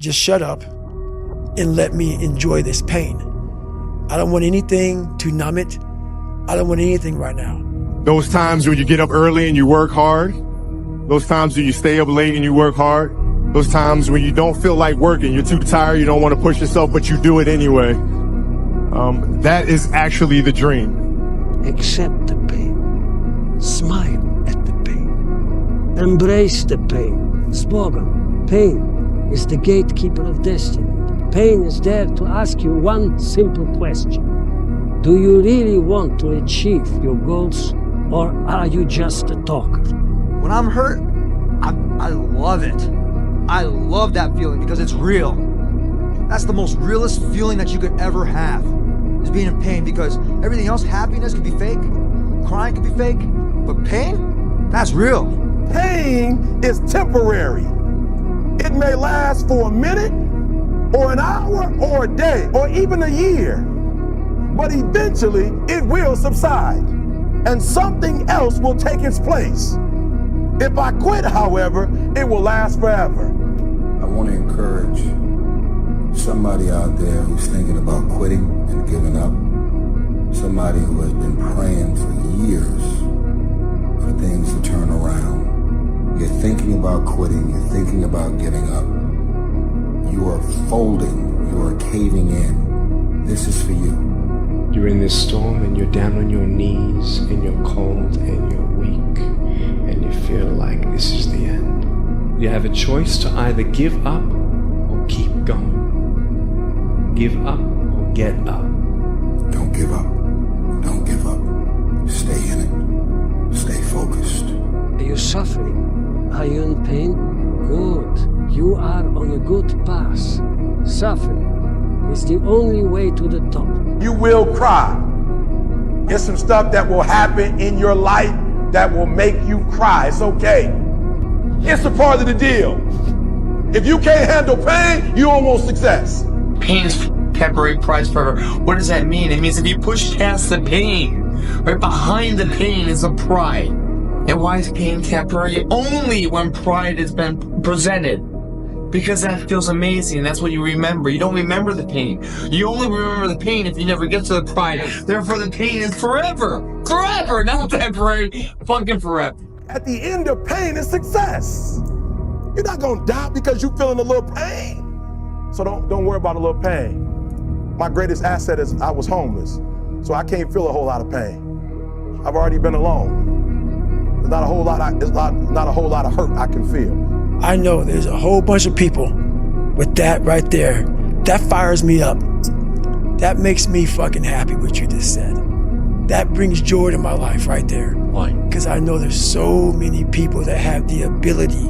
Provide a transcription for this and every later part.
just shut up and let me enjoy this pain. I don't want anything to numb it. I don't want anything right now. Those times when you get up early and you work hard, those times when you stay up late and you work hard, those times when you don't feel like working, you're too tired, you don't want to push yourself, but you do it anyway. That is actually the dream. Accept the pain. Smile at the pain. Embrace the pain. Slogan. Pain is the gatekeeper of destiny. Pain is there to ask you one simple question. Do you really want to achieve your goals, or are you just a talker? When I'm hurt, I love it. I love that feeling because it's real. That's the most realest feeling that you could ever have, is being in pain, because everything else, happiness could be fake, crying could be fake, but pain, that's real. Pain is temporary. It may last for a minute, or an hour, or a day, or even a year. But eventually, it will subside, and something else will take its place. If I quit, however, it will last forever. I want to encourage somebody out there who's thinking about quitting and giving up, somebody who has been praying for years for things to turn around. You're thinking about quitting, you're thinking about giving up. You are folding, you are caving in. This is for you. You're in this storm and you're down on your knees and you're cold and you're weak and you feel like this is the end. You have a choice to either give up or keep going. Give up or get up. Don't give up. Don't give up. Stay in it. Stay focused. Are you suffering? Are you in pain? Good. You are on a good path. Suffering is the only way to the top. You will cry. There's some stuff that will happen in your life that will make you cry. It's okay. It's a part of the deal. If you can't handle pain, you don't want success. Pain is temporary, prize forever. What does that mean? It means if you push past the pain, right behind the pain is a pride. And why is pain temporary? Only when pride has been presented. Because that feels amazing. That's what you remember. You don't remember the pain. You only remember the pain if you never get to the pride. Therefore, the pain is forever. Forever, not temporary. Fucking forever. At the end of pain is success. You're not gonna die because you're feeling a little pain. So don't worry about a little pain. My greatest asset is I was homeless, so I can't feel a whole lot of pain. I've already been alone. There's not a whole lot of hurt I can feel. I know there's a whole bunch of people with that right there. That fires me up. That makes me fucking happy what you just said. That brings joy to my life right there. Why? Because I know there's so many people that have the ability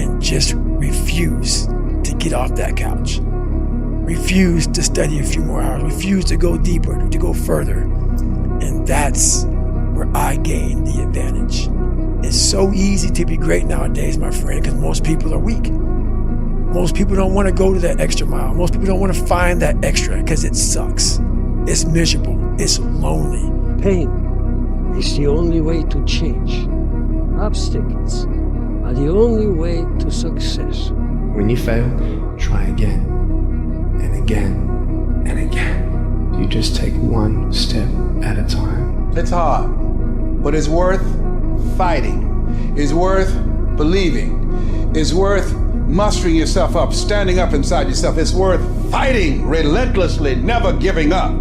and just refuse to get off that couch. Refuse to study a few more hours. Refuse to go deeper, to go further. And that's where I gain the advantage. It's so easy to be great nowadays, my friend, because most people are weak. Most people don't want to go to that extra mile. Most people don't want to find that extra because it sucks. It's miserable. It's lonely. Pain is the only way to change. Obstacles are the only way to success. When you fail, try again and again and again. You just take one step at a time. It's hard, but it's worth fighting. It's worth believing. It's worth mustering yourself up, standing up inside yourself. It's worth fighting relentlessly, never giving up.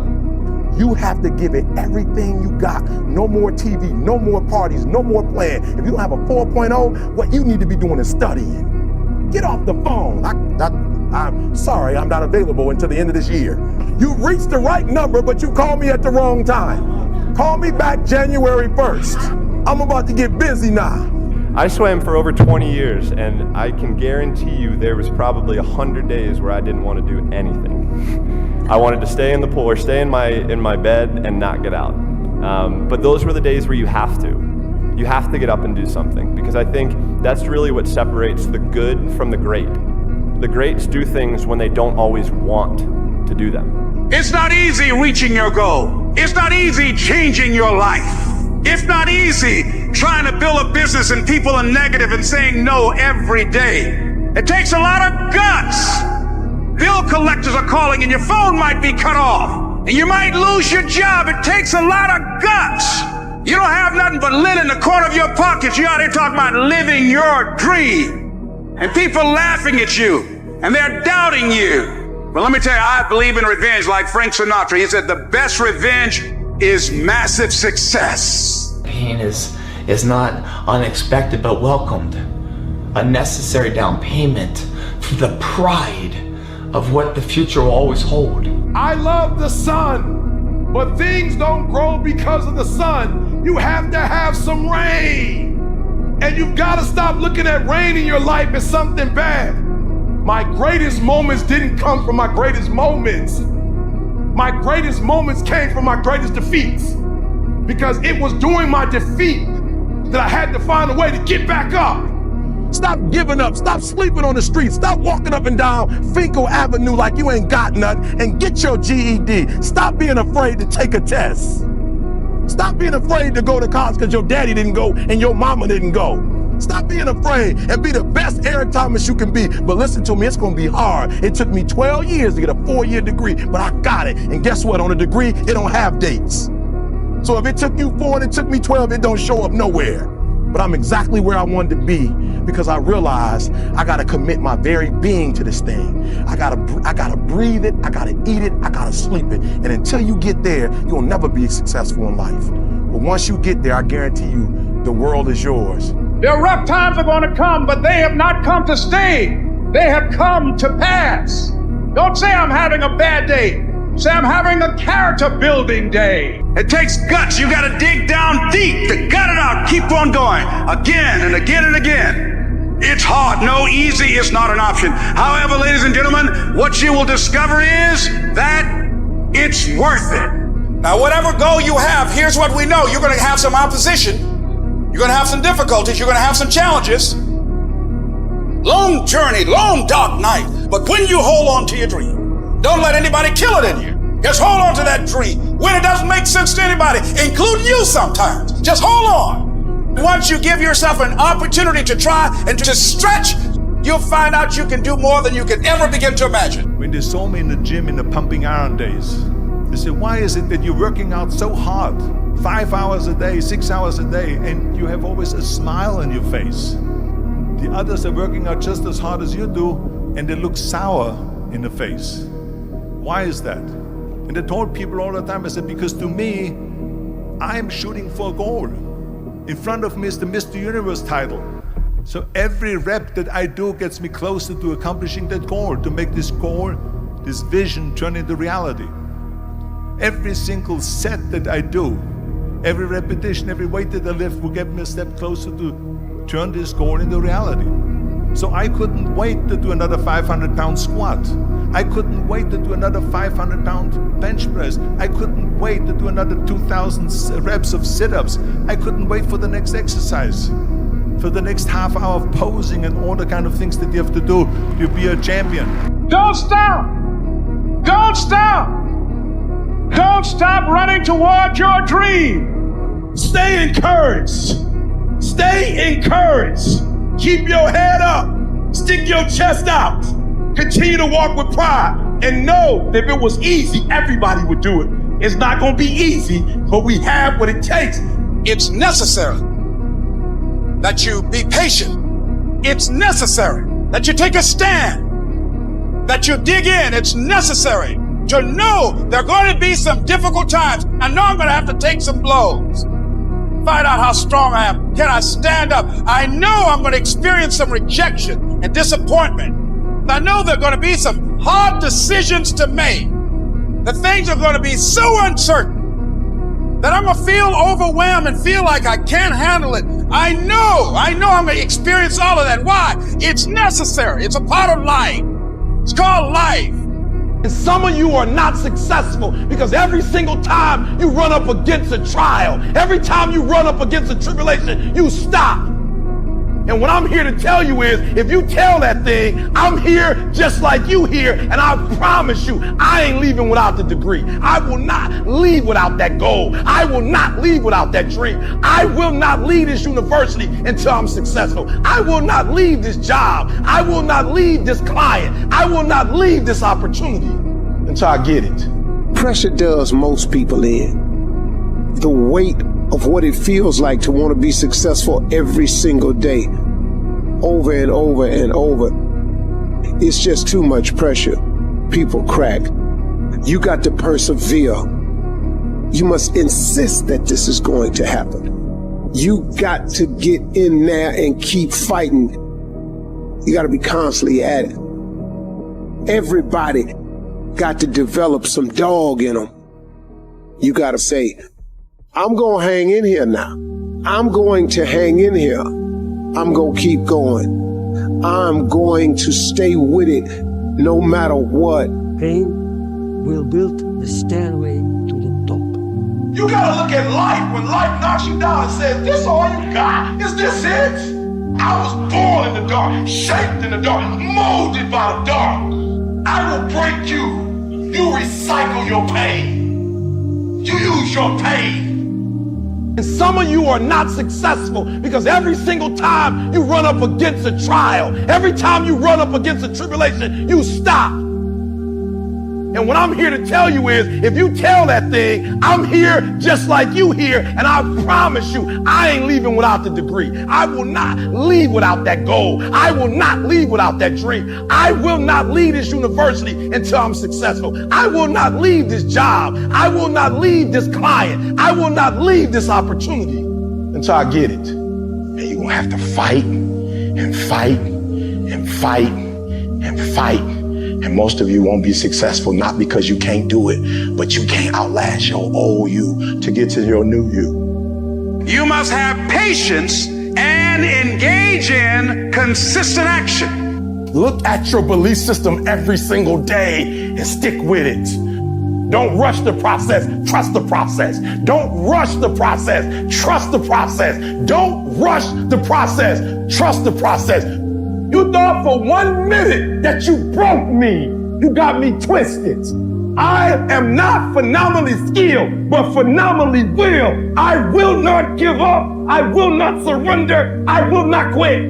You have to give it everything you got. No more TV, no more parties, no more playing. If you don't have a 4.0, what you need to be doing is studying. Get off the phone. I'm sorry, I'm not available until the end of this year. You reached the right number, but you called me at the wrong time. Call me back January 1st. I'm about to get busy now. I swam for over 20 years, and I can guarantee you there was probably 100 days where I didn't want to do anything. I wanted to stay in the pool or stay in my bed and not get out. But those were the days where you have to. You have to get up and do something, because I think that's really what separates the good from the great. The greats do things when they don't always want to do them. It's not easy reaching your goal. It's not easy changing your life. It's not easy trying to build a business and people are negative and saying no every day. It takes a lot of guts. Bill collectors are calling and your phone might be cut off. And you might lose your job. It takes a lot of guts. You don't have nothing but lint in the corner of your pockets. You're out here talking about living your dream. And people laughing at you. And they're doubting you. But let me tell you, I believe in revenge like Frank Sinatra. He said the best revenge is massive success. Pain is not unexpected but welcomed. A necessary down payment for the pride of what the future will always hold. I love the sun, but things don't grow because of the sun. You have to have some rain. And you've got to stop looking at rain in your life as something bad. My greatest moments didn't come from my greatest moments. My greatest moments came from my greatest defeats. Because it was during my defeat that I had to find a way to get back up. Stop giving up. Stop sleeping on the street. Stop walking up and down Finkel Avenue like you ain't got nothing, and get your GED. Stop being afraid to take a test. Stop being afraid to go to college because your daddy didn't go and your mama didn't go. Stop being afraid and be the best Eric Thomas you can be. But listen to me, it's gonna be hard. It took me 12 years to get a 4-year degree, but I got it. And guess what? On a degree, it don't have dates. So if it took you 4 and it took me 12, it don't show up nowhere. But I'm exactly where I wanted to be because I realized I gotta commit my very being to this thing. I gotta breathe it, I gotta eat it, I gotta sleep it. And until you get there, you'll never be successful in life. But once you get there, I guarantee you, the world is yours. Their rough times are going to come, but they have not come to stay. They have come to pass. Don't say I'm having a bad day. Say I'm having a character building day. It takes guts. You got to dig down deep to gut it out. Keep on going again and again and again. It's hard. No, easy is not an option. However, ladies and gentlemen, what you will discover is that it's worth it. Now, whatever goal you have, here's what we know. You're going to have some opposition. You're going to have some difficulties. You're going to have some challenges. Long journey, long dark night. But when you hold on to your dream, don't let anybody kill it in you. Just hold on to that dream. When it doesn't make sense to anybody, including you sometimes, just hold on. Once you give yourself an opportunity to try and to stretch, you'll find out you can do more than you can ever begin to imagine. When they saw me in the gym in the pumping iron days, they said, why is it that you're working out so hard? 5 hours a day, 6 hours a day, and you have always a smile on your face. The others are working out just as hard as you do, and they look sour in the face. Why is that? And I told people all the time, I said, because to me, I'm shooting for a goal. In front of me is the Mr. Universe title. So every rep that I do gets me closer to accomplishing that goal, to make this goal, this vision turn into reality. Every single set that I do, every repetition, every weight that I lift will get me a step closer to turn this goal into reality. So I couldn't wait to do another 500-pound squat. I couldn't wait to do another 500-pound bench press. I couldn't wait to do another 2,000 reps of sit-ups. I couldn't wait for the next exercise, for the next half hour of posing and all the kind of things that you have to do to be a champion. Don't stop! Don't stop! Don't stop running toward your dream. Stay encouraged. Stay encouraged. Keep your head up. Stick your chest out. Continue to walk with pride. And know that if it was easy, everybody would do it. It's not going to be easy, but we have what it takes. It's necessary that you be patient. It's necessary that you take a stand, that you dig in. It's necessary to know there are going to be some difficult times. I know I'm going to have to take some blows. Find out how strong I am. Can I stand up? I know I'm going to experience some rejection and disappointment. I know there are going to be some hard decisions to make. The things are going to be so uncertain that I'm going to feel overwhelmed and feel like I can't handle it. I know I'm going to experience all of that. Why? It's necessary. It's a part of life. It's called life. And some of you are not successful because every single time you run up against a trial, every time you run up against a tribulation, you stop. And what I'm here to tell you is, if you tell that thing, I'm here just like you here, and I promise you, I ain't leaving without the degree. I will not leave without that goal. I will not leave without that dream. I will not leave this university until I'm successful. I will not leave this job. I will not leave this client. I will not leave this opportunity until I get it. Pressure does most people in. The weight of what it feels like to want to be successful every single day, over and over and over. It's just too much pressure. People crack. You got to persevere. You must insist that this is going to happen. You got to get in there and keep fighting. You got to be constantly at it. Everybody got to develop some dog in them. You got to say, I'm going to hang in here now. I'm going to hang in here. I'm going to keep going. I'm going to stay with it no matter what. Pain will build the stairway to the top. You gotta look at life when life knocks you down and says, this all you got? Is this it? I was born in the dark, shaped in the dark, molded by the dark. I will break you. You recycle your pain. You use your pain. And some of you are not successful because every single time you run up against a trial, every time you run up against a tribulation, you stop. And what I'm here to tell you is, if you tell that thing, I'm here just like you here, and I promise you, I ain't leaving without the degree. I will not leave without that goal. I will not leave without that dream. I will not leave this university until I'm successful. I will not leave this job. I will not leave this client. I will not leave this opportunity until I get it. And you're gonna have to fight and fight and fight and fight. And most of you won't be successful, not because you can't do it, but you can't outlast your old you to get to your new you. You must have patience and engage in consistent action. Look at your belief system every single day and stick with it. Don't rush the process, trust the process. Don't rush the process, trust the process. Don't rush the process, trust the process. You thought for 1 minute that you broke me. You got me twisted. I am not phenomenally skilled, but phenomenally willed. I will not give up. I will not surrender. I will not quit.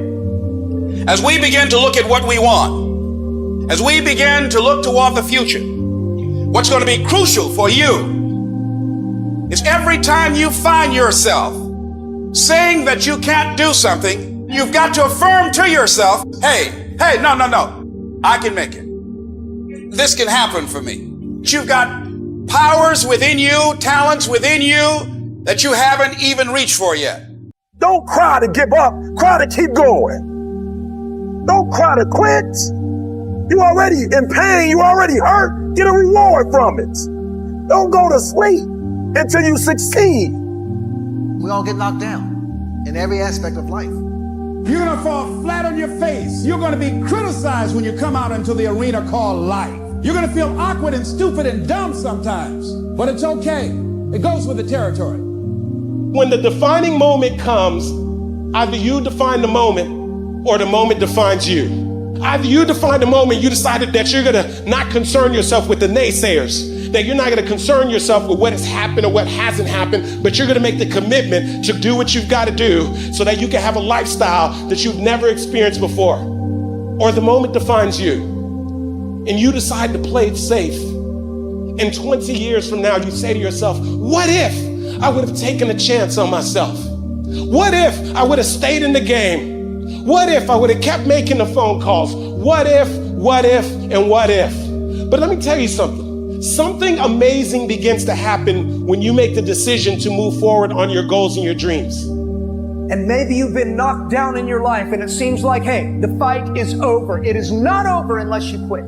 As we begin to look at what we want, as we begin to look toward the future, what's going to be crucial for you is every time you find yourself saying that you can't do something, you've got to affirm to yourself, hey, no, I can make it. This can happen for me. You've got powers within you, talents within you that you haven't even reached for yet. Don't cry to give up, cry to keep going. Don't cry to quit. You already in pain, you already hurt, get a reward from it. Don't go to sleep until you succeed. We all get knocked down in every aspect of life. You're gonna fall flat on your face. You're gonna be criticized when you come out into the arena called life. You're gonna feel awkward and stupid and dumb sometimes, but it's okay. It goes with the territory. When the defining moment comes, either you define the moment or the moment defines you. Either you define the moment, you decided that you're gonna not concern yourself with the naysayers, that you're not gonna concern yourself with what has happened or what hasn't happened, but you're gonna make the commitment to do what you've gotta do so that you can have a lifestyle that you've never experienced before. Or the moment defines you, and you decide to play it safe. And 20 years from now, you say to yourself, what if I would have taken a chance on myself? What if I would have stayed in the game? What if I would have kept making the phone calls? What if, and what if? But let me tell you something. Something amazing begins to happen when you make the decision to move forward on your goals and your dreams. And maybe you've been knocked down in your life and it seems like, hey, the fight is over. It is not over unless you quit.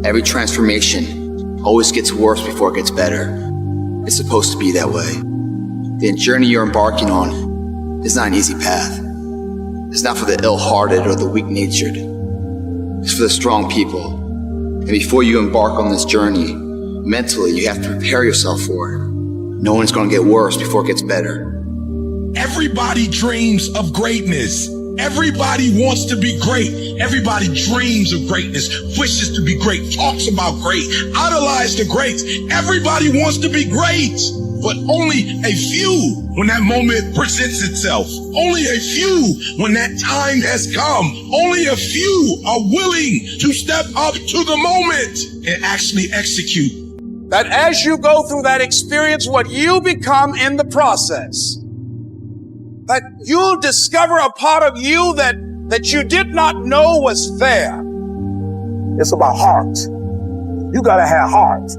Every transformation always gets worse before it gets better. It's supposed to be that way. The journey you're embarking on is not an easy path. It's not for the ill-hearted or the weak-natured. It's for the strong people. And before you embark on this journey, mentally, you have to prepare yourself for it. No one's going to get worse before it gets better. Everybody dreams of greatness. Everybody wants to be great. Everybody dreams of greatness, wishes to be great, talks about great, idolize the greats. Everybody wants to be great, but only a few when that moment presents itself. Only a few when that time has come. Only a few are willing to step up to the moment and actually execute. That as you go through that experience, what you become in the process, that you'll discover a part of you that you did not know was there. It's about heart. You gotta have heart.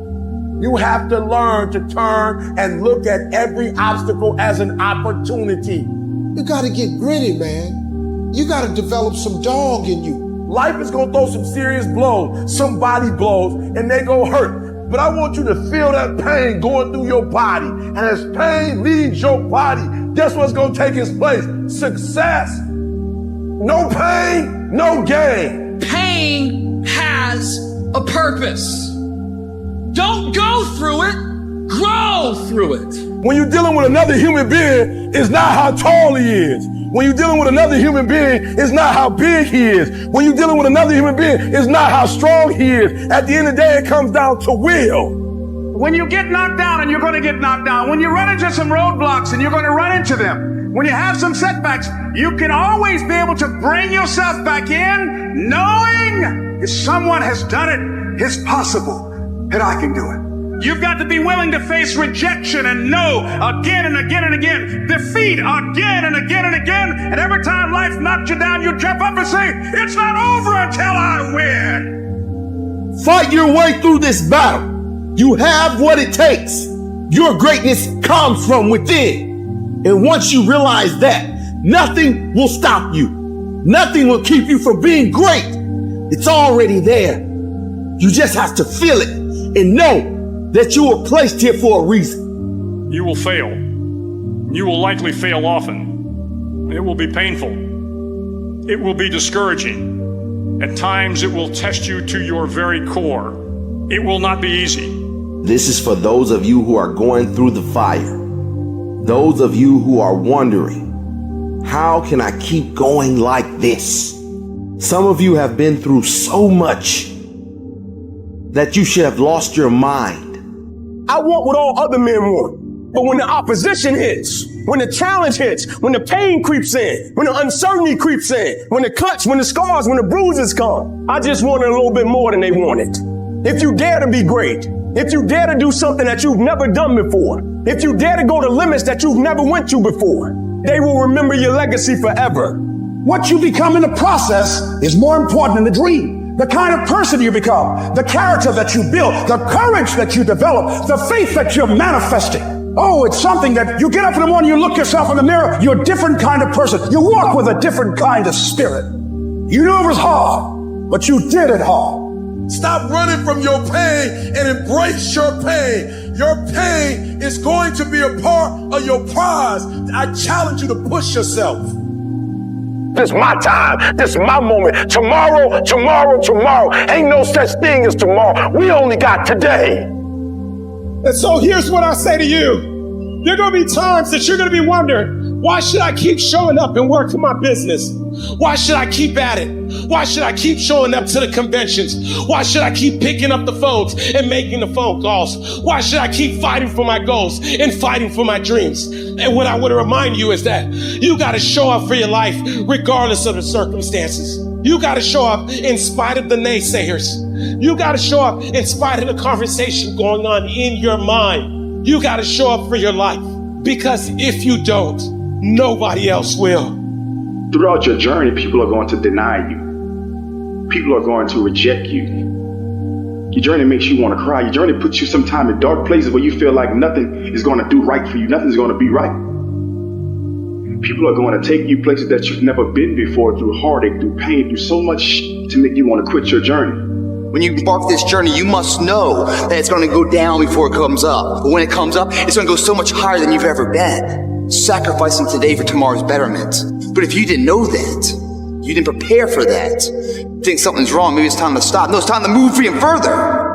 You have to learn to turn and look at every obstacle as an opportunity. You gotta get gritty, man. You gotta develop some dog in you. Life is gonna throw some serious blows, some body blows, and they go hurt. But I want you to feel that pain going through your body. And as pain leaves your body, guess what's gonna take its place? Success. No pain, no gain. Pain has a purpose. Don't go through it, grow through it. When you're dealing with another human being, it's not how tall he is. When you're dealing with another human being, it's not how big he is. When you're dealing with another human being, it's not how strong he is. At the end of the day, it comes down to will. When you get knocked down, and you're going to get knocked down, when you run into some roadblocks and you're going to run into them, when you have some setbacks, you can always be able to bring yourself back in, knowing if someone has done it, it's possible that I can do it. You've got to be willing to face rejection and no again and again and again. Defeat again and again and again. And every time life knocks you down, you jump up and say, it's not over until I win. Fight your way through this battle. You have what it takes. Your greatness comes from within. And once you realize that, nothing will stop you. Nothing will keep you from being great. It's already there. You just have to feel it and know that you were placed here for a reason. You will fail. You will likely fail often. It will be painful. It will be discouraging. At times it will test you to your very core. It will not be easy. This is for those of you who are going through the fire. Those of you who are wondering, how can I keep going like this? Some of you have been through so much that you should have lost your mind. I want what all other men want. But when the opposition hits, when the challenge hits, when the pain creeps in, when the uncertainty creeps in, when the cuts, when the scars, when the bruises come, I just wanted a little bit more than they wanted. If you dare to be great, if you dare to do something that you've never done before, if you dare to go to limits that you've never went to before, they will remember your legacy forever. What you become in the process is more important than the dream. The kind of person you become, the character that you build, the courage that you develop, the faith that you're manifesting. Oh, it's something that you get up in the morning, you look yourself in the mirror, you're a different kind of person. You walk with a different kind of spirit. You knew it was hard, but you did it hard. Stop running from your pain and embrace your pain. Your pain is going to be a part of your prize. I challenge you to push yourself. This is my time. This is my moment. Tomorrow. Ain't no such thing as tomorrow. We only got today. And so here's what I say to you. There are going to be times that you're going to be wondering, why should I keep showing up and work for my business? Why should I keep at it? Why should I keep showing up to the conventions? Why should I keep picking up the phones and making the phone calls? Why should I keep fighting for my goals and fighting for my dreams? And what I want to remind you is that you got to show up for your life regardless of the circumstances. You got to show up in spite of the naysayers. You got to show up in spite of the conversation going on in your mind. You got to show up for your life, because if you don't, nobody else will. Throughout your journey, people are going to deny you. People are going to reject you. Your journey makes you want to cry. Your journey puts you sometime in dark places where you feel like nothing is going to do right for you. Nothing's going to be right. People are going to take you places that you've never been before, through heartache, through pain, through so much to make you want to quit your journey. When you embark this journey, you must know that it's going to go down before it comes up. But when it comes up, it's going to go so much higher than you've ever been. Sacrificing today for tomorrow's betterment. But if you didn't know that, you didn't prepare for that, think something's wrong, maybe it's time to stop. No, it's time to move even further.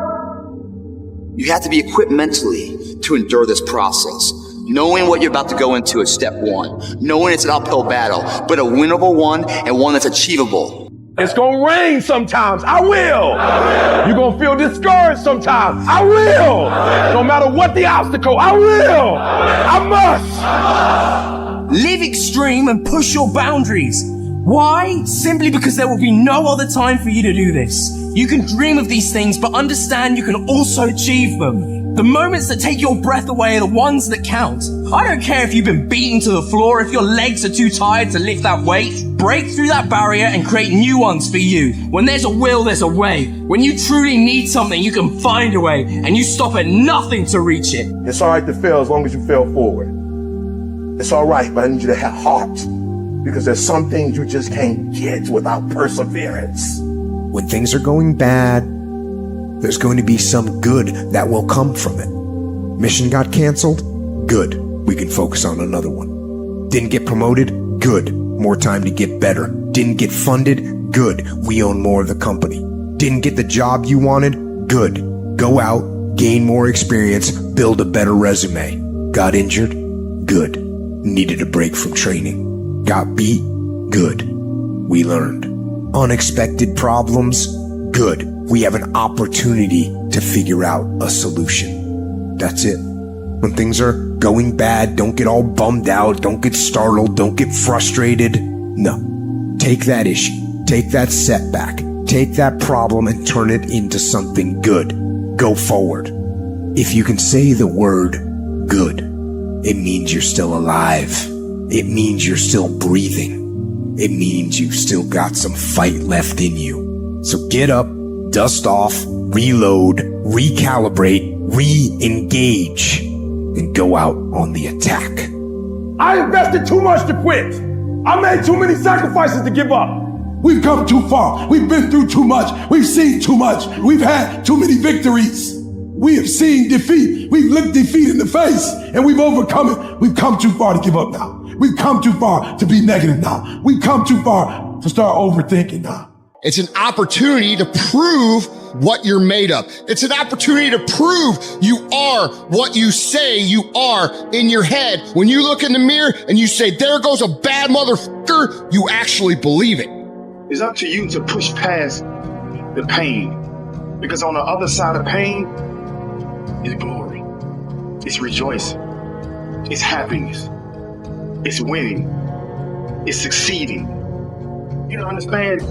You have to be equipped mentally to endure this process. Knowing what you're about to go into is step one. Knowing it's an uphill battle, but a winnable one and one that's achievable. It's gonna rain sometimes. I will. You're gonna feel discouraged sometimes. I will. No matter what the obstacle, I will. I must. Live extreme and push your boundaries. Why? Simply because there will be no other time for you to do this. You can dream of these things, but understand you can also achieve them. The moments that take your breath away are the ones that count. I don't care if you've been beaten to the floor, if your legs are too tired to lift that weight. Break through that barrier and create new ones for you. When there's a will, there's a way. When you truly need something, you can find a way, and you stop at nothing to reach it. It's all right to fail as long as you fail forward. It's all right, but I need you to have heart, because there's some things you just can't get without perseverance. When things are going bad, there's going to be some good that will come from it. Mission got canceled? Good. We can focus on another one. Didn't get promoted? Good. More time to get better. Didn't get funded? Good. We own more of the company. Didn't get the job you wanted? Good. Go out, gain more experience, build a better resume. Got injured? Good. Needed a break from training. Got beat? Good. We learned. Unexpected problems? Good. We have an opportunity to figure out a solution. That's it. When things are going bad, don't get all bummed out, don't get startled, don't get frustrated. No. Take that issue, take that setback, take that problem and turn it into something good. Go forward. If you can say the word good, it means you're still alive. It means you're still breathing. It means you've still got some fight left in you. So get up, dust off, reload, recalibrate, re-engage, and go out on the attack. I invested too much to quit. I made too many sacrifices to give up. We've come too far. We've been through too much. We've seen too much. We've had too many victories. We have seen defeat. We've looked defeat in the face and we've overcome it. We've come too far to give up now. We've come too far to be negative now. We've come too far to start overthinking now. It's an opportunity to prove what you're made of. It's an opportunity to prove you are what you say you are in your head. When you look in the mirror and you say, there goes a bad motherfucker, you actually believe it. It's up to you to push past the pain, because on the other side of pain is glory. It's rejoicing. It's happiness. It's winning. It's succeeding. You don't understand?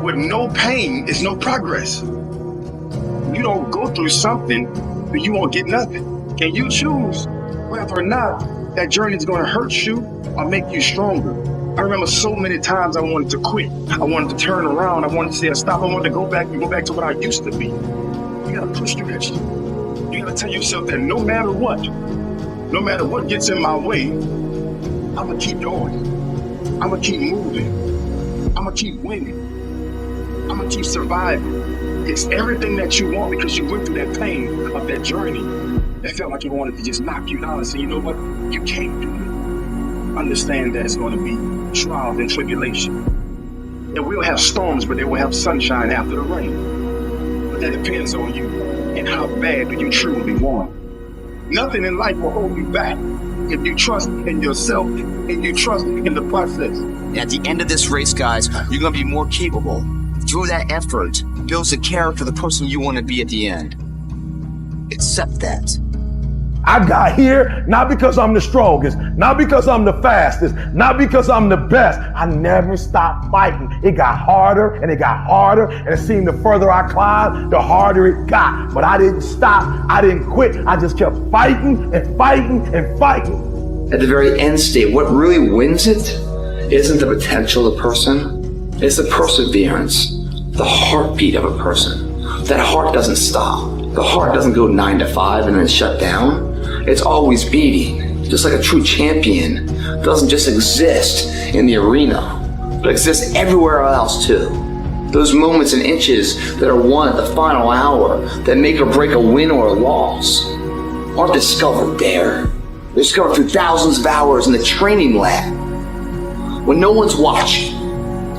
With no pain is no progress. You don't go through something, but you won't get nothing. And you choose whether or not that journey is going to hurt you or make you stronger. I remember so many times I wanted to quit. I wanted to turn around. I wanted to say stop. I wanted to go back to what I used to be. You got to push through that shit. You got to tell yourself that no matter what gets in my way, I'm going to keep going. I'm going to keep moving. I'm going to keep winning. I'm going to keep surviving. It's everything that you want because you went through that pain of that journey. It felt like you wanted to just knock you down and say, you know what? You can't do it. Understand that it's going to be trials and tribulation. And we'll have storms, but they will have sunshine after the rain. But that depends on you and how bad do you truly want it. Nothing in life will hold you back if you trust in yourself and you trust in the process. And at the end of this race, guys, you're going to be more capable. Through that effort, builds the character of the person you want to be at the end. Accept that. I got here not because I'm the strongest, not because I'm the fastest, not because I'm the best. I never stopped fighting. It got harder and it got harder, and it seemed the further I climbed, the harder it got. But I didn't stop. I didn't quit. I just kept fighting and fighting and fighting. At the very end state, what really wins it isn't the potential of a person, it's the perseverance, the heartbeat of a person. That heart doesn't stop. The heart doesn't go 9 to 5 and then shut down. It's always beating, just like a true champion doesn't just exist in the arena, but exists everywhere else too. Those moments and inches that are won at the final hour that make or break a win or a loss aren't discovered there. They're discovered through thousands of hours in the training lab. When no one's watching,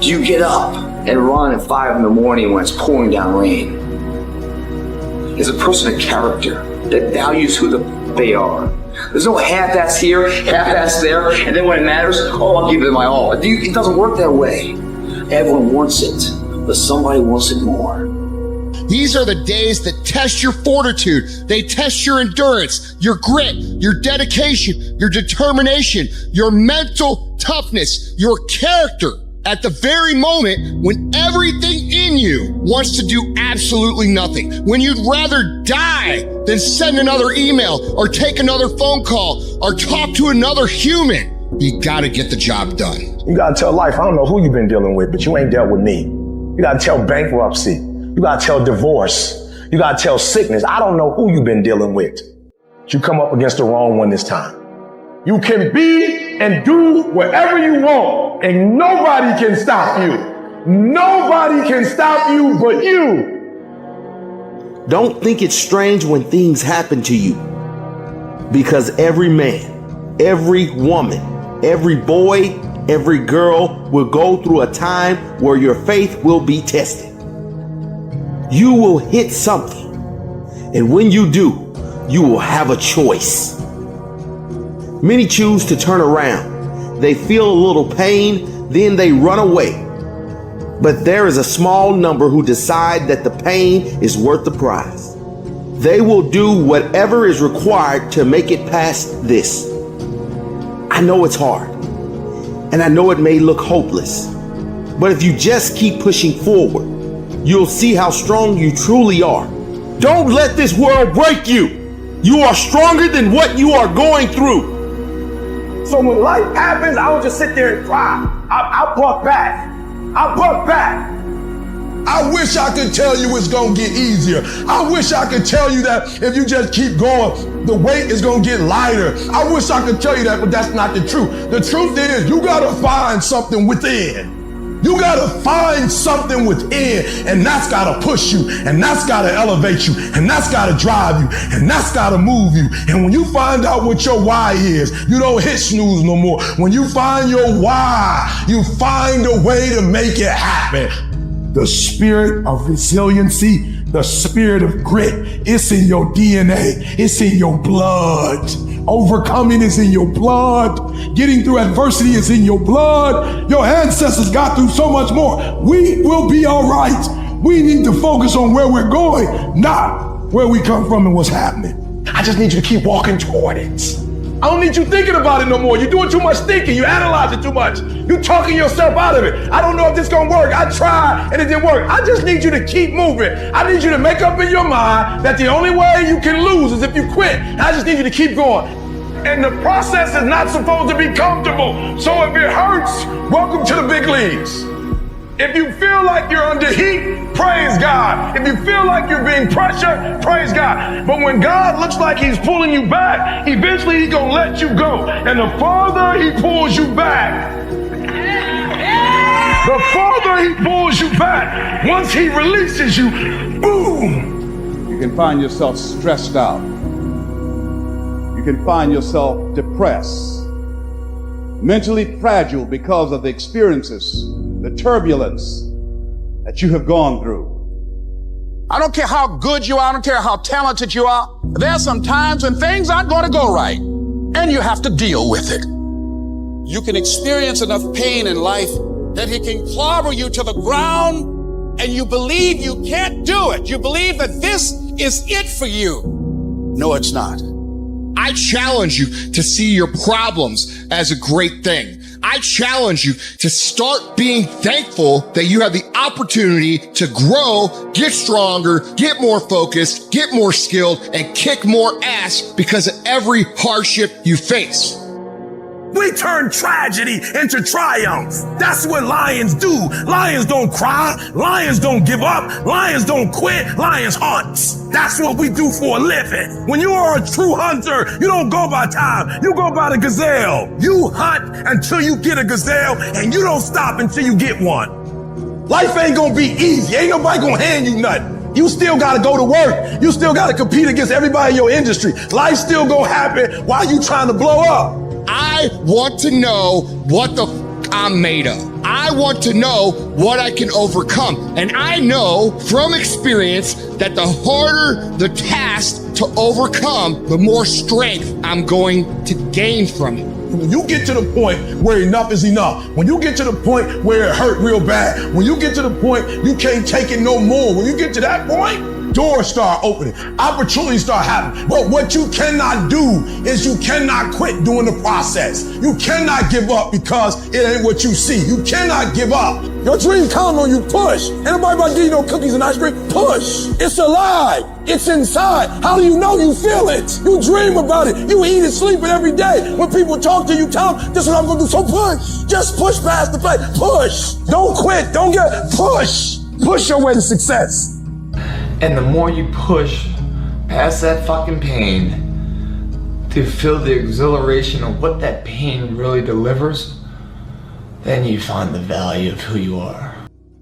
do you get up and run at 5 in the morning when it's pouring down rain? Is a person a character that values who they are There's no half-ass here, half-ass there, and then when it matters, oh, I'll give it my all. It doesn't work that way. Everyone wants it, but somebody wants it more. These are the days that test your fortitude. They test your endurance, your grit, your dedication, your determination, your mental toughness, your character. At the very moment when everything in you wants to do absolutely nothing, when you'd rather die than send another email or take another phone call or talk to another human, you gotta get the job done. You gotta tell life, I don't know who you've been dealing with, but you ain't dealt with me. You gotta tell bankruptcy. You gotta tell divorce. You gotta tell sickness. I don't know who you've been dealing with. But you come up against the wrong one this time. You can be and do whatever you want, and nobody can stop you. Nobody can stop you but you. Don't think it's strange when things happen to you, because every man, every woman, every boy, every girl will go through a time where your faith will be tested. You will hit something, and when you do, you will have a choice. Many choose to turn around. They feel a little pain, then they run away. But there is a small number who decide that the pain is worth the prize. They will do whatever is required to make it past this. I know it's hard, and I know it may look hopeless, but if you just keep pushing forward, you'll see how strong you truly are. Don't let this world break you. You are stronger than what you are going through. So when life happens, I don't just sit there and cry. I buck back. I buck back. I wish I could tell you it's gonna get easier. I wish I could tell you that if you just keep going, the weight is gonna get lighter. I wish I could tell you that, but that's not the truth. The truth is you gotta find something within. You gotta find something within, and that's gotta push you, and that's gotta elevate you, and that's gotta drive you, and that's gotta move you. And when you find out what your why is, you don't hit snooze no more. When you find your why, you find a way to make it happen. The spirit of resiliency, the spirit of grit, it's in your DNA, it's in your blood. Overcoming is in your blood. Getting through adversity is in your blood. Your ancestors got through so much more. We will be all right. We need to focus on where we're going, not where we come from and what's happening. I just need you to keep walking toward it. I don't need you thinking about it no more. You're doing too much thinking. You analyze it too much. You're talking yourself out of it. I don't know if this is going to work. I tried and it didn't work. I just need you to keep moving. I need you to make up in your mind that the only way you can lose is if you quit. I just need you to keep going. And the process is not supposed to be comfortable. So if it hurts, welcome to the big leagues. If you feel like you're under heat, praise God. If you feel like you're being pressured, praise God. But when God looks like he's pulling you back, eventually he's going to let you go. And the farther he pulls you back, once he releases you, boom. You can find yourself stressed out. You can find yourself depressed, mentally fragile because of the experiences, the turbulence that you have gone through. I don't care how good you are. I don't care how talented you are. There are some times when things aren't going to go right, and you have to deal with it. You can experience enough pain in life that it can clobber you to the ground, and you believe you can't do it. You believe that this is it for you. No, it's not. I challenge you to see your problems as a great thing. I challenge you to start being thankful that you have the opportunity to grow, get stronger, get more focused, get more skilled, and kick more ass because of every hardship you face. We turn tragedy into triumph. That's what lions do. Lions don't cry. Lions don't give up. Lions don't quit. Lions hunt. That's what we do for a living. When you are a true hunter, you don't go by time. You go by the gazelle. You hunt until you get a gazelle, and you don't stop until you get one. Life ain't gonna be easy. Ain't nobody gonna hand you nothing. You still gotta go to work. You still gotta compete against everybody in your industry. Life still gonna happen while you trying to blow up. I want to know what the I'm made of. I want to know what I can overcome. And I know from experience that the harder the task to overcome, the more strength I'm going to gain from it. When you get to the point where enough is enough, when you get to the point where it hurt real bad, when you get to the point you can't take it no more, when you get to that point, doors start opening, opportunities start happening. But what you cannot do is you cannot quit doing the process. You cannot give up because it ain't what you see. You cannot give up. Your dream counting on you. Push. Ain't nobody about to give you no cookies and ice cream. Push. It's alive. It's inside. How do you know you feel it? You dream about it. You eat and sleep it every day. When people talk to you, tell them, this is what I'm going to do. So push. Just push past the fact. Push. Don't quit. Don't push. Push your way to success. And the more you push past that fucking pain to feel the exhilaration of what that pain really delivers, then you find the value of who you are.